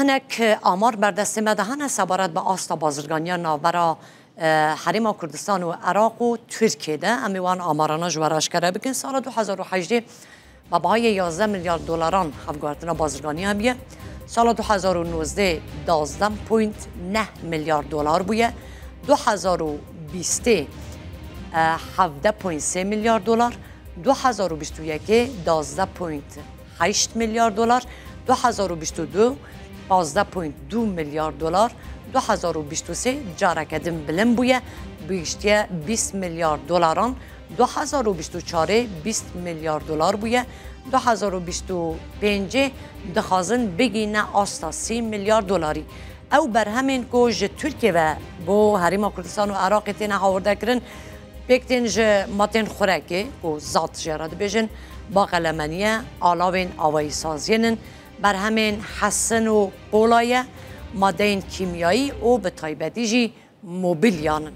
قنک آمار بر دست مدهن سبارت به آستا بازرگانی ناورا حریم کردستان و عراق و ترکیه ده امیوان آمارانه جوراش کرده بکن سال 2018 با بهای 11 میلیارد دلاران افغانستان بازرگانی هم بیه. سال 2019 12.9 میلیارد دلار بوده. 2020 17.3 میلیارد دلار. 2021 12.8 میلیارد دلار. 2022 15.2 میلیارد دلار. 2023 جارکدم بلند بوده بیشتر 20 میلیارد دلاران. 2024 20 میلیارد دلار بوده. 2025 دخوازن بگینه آستا 30 میلیارد دلاری او بر همین گوش ترکیه و با حریم کردستان و عراق تین هاورده کرن بکتین جه ماتین خورکه و ذات جراد بیجن با قلمانیه آلاوین آوایی سازینن بر همین حسن و قولایه ماده کیمیایی و به تایبتی جی موبیلیانن